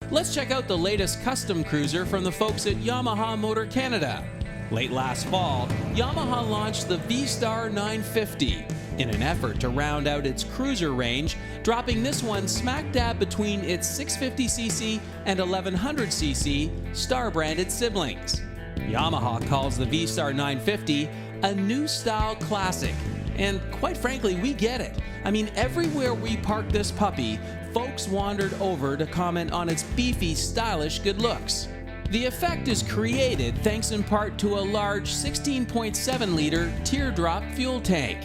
Let's check out the latest custom cruiser from the folks at Yamaha Motor Canada. Late last fall, Yamaha launched the V Star 950 in an effort to round out its cruiser range, dropping this one smack dab between its 650cc and 1100cc Star-branded siblings. Yamaha calls the V Star 950 a new style classic, and quite frankly, we get it. I mean, everywhere we parked this puppy, folks wandered over to comment on its beefy, stylish good looks. The effect is created thanks in part to a large 16.7-liter teardrop fuel tank,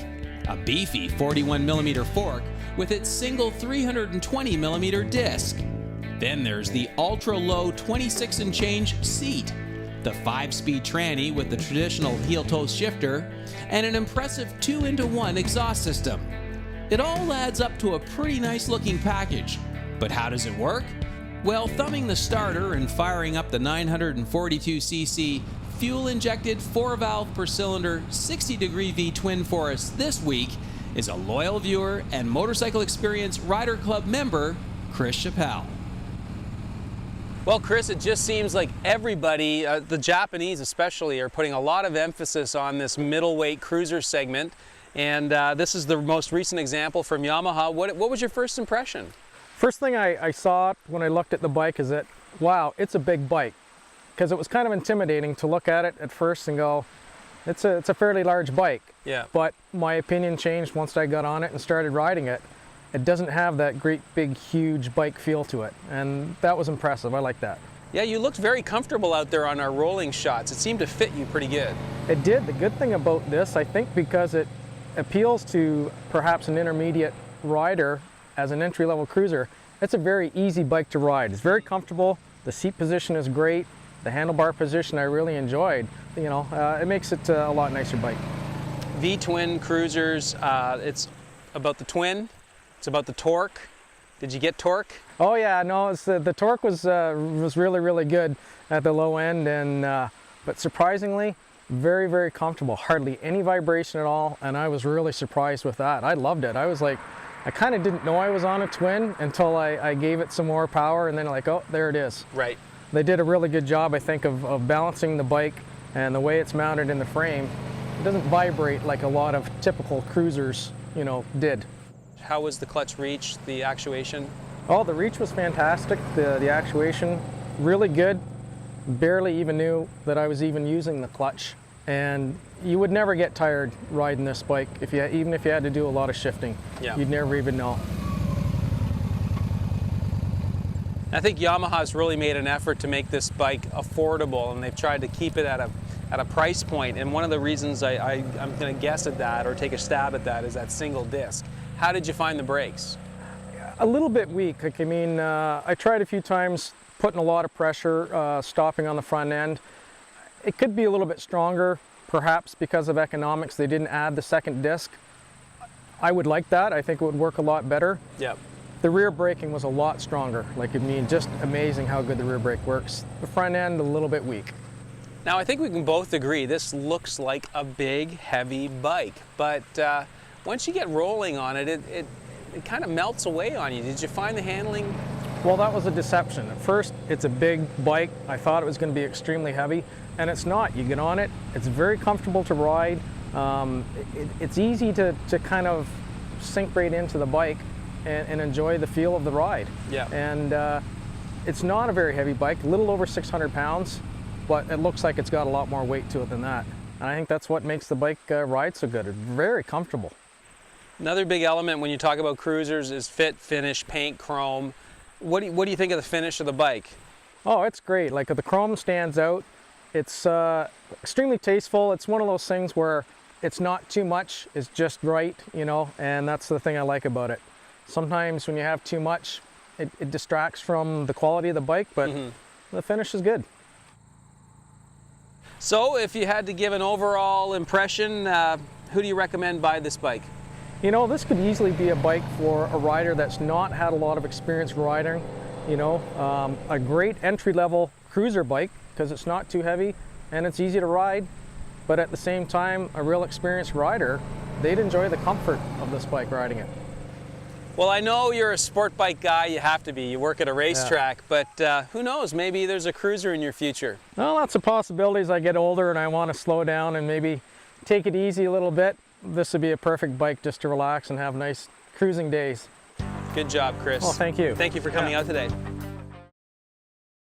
a beefy 41mm fork with its single 320mm disc. Then there's the ultra-low 26 and change seat, the 5-speed tranny with the traditional heel-toe shifter, and an impressive 2-into-1 exhaust system. It all adds up to a pretty nice looking package. But how does it work? Well, thumbing the starter and firing up the 942cc fuel-injected 4-valve per cylinder 60-degree V-twin for us this week is a loyal viewer and Motorcycle Experience Rider Club member, Chris Chappell. Well, Chris, it just seems like everybody, the Japanese especially, are putting a lot of emphasis on this middleweight cruiser segment. And this is the most recent example from Yamaha. What was your first impression? First thing I saw when I looked at the bike is that, wow, it's a big bike. Because it was kind of intimidating to look at it at first and go, it's a fairly large bike. Yeah. But my opinion changed once I got on it and started riding it. It doesn't have that great big huge bike feel to it, and that was impressive. I like that. Yeah, you looked very comfortable out there on our rolling shots. It seemed to fit you pretty good. It did. The good thing about this, I think, because it appeals to perhaps an intermediate rider as an entry-level cruiser, it's a very easy bike to ride. It's very comfortable. The seat position is great. The handlebar position I really enjoyed. You know, it makes it a lot nicer bike. V-twin cruisers, it's about the twin. It's about the torque. Did you get torque? Oh yeah, no, it's the torque was really good at the low end, and but surprisingly, very comfortable. Hardly any vibration at all, and I was really surprised with that. I loved it. I was like, I kind of didn't know I was on a twin until I gave it some more power, and then like, oh, there it is. Right. They did a really good job, I think, of balancing the bike and the way it's mounted in the frame. It doesn't vibrate like a lot of typical cruisers, you know, did. How was the clutch reach, the actuation? Oh, the reach was fantastic. The actuation, really good. Barely even knew that I was even using the clutch. And you would never get tired riding this bike, even if you had to do a lot of shifting. Yeah. You'd never even know. I think Yamaha's really made an effort to make this bike affordable, and they've tried to keep it at a price point. And one of the reasons I'm going to guess at that, or take a stab at that, is that single disc. How did you find the brakes? A little bit weak. Like, I mean, I tried a few times putting a lot of pressure, stopping on the front end. It could be a little bit stronger, perhaps because of economics. They didn't add the second disc. I would like that. I think it would work a lot better. Yep. The rear braking was a lot stronger. Like, I mean, just amazing how good the rear brake works. The front end, a little bit weak. Now, I think we can both agree this looks like a big, heavy bike, but once you get rolling on it, it kind of melts away on you. Did you find the handling? Well, that was a deception. At first, it's a big bike. I thought it was going to be extremely heavy, and it's not. You get on it, it's very comfortable to ride. It's easy to kind of sink right into the bike and enjoy the feel of the ride. Yeah. And it's not a very heavy bike, a little over 600 pounds, but it looks like it's got a lot more weight to it than that. And I think that's what makes the bike ride so good. It's very comfortable. Another big element when you talk about cruisers is fit, finish, paint, chrome. What do you think of the finish of the bike? Oh, it's great. Like, the chrome stands out. It's extremely tasteful. It's one of those things where it's not too much, it's just right, you know, and that's the thing I like about it. Sometimes when you have too much, it distracts from the quality of the bike, but the finish is good. So if you had to give an overall impression, who do you recommend buy this bike? You know, this could easily be a bike for a rider that's not had a lot of experience riding. You know, a great entry-level cruiser bike because it's not too heavy and it's easy to ride, but at the same time, a real experienced rider, they'd enjoy the comfort of this bike riding it. Well, I know you're a sport bike guy. You have to be. You work at a racetrack, but who knows? Maybe there's a cruiser in your future. Well, lots of possibilities. I get older and I want to slow down and maybe take it easy a little bit. This would be a perfect bike just to relax and have nice cruising days. Good job, Chris. Well, thank you. Thank you for coming out today.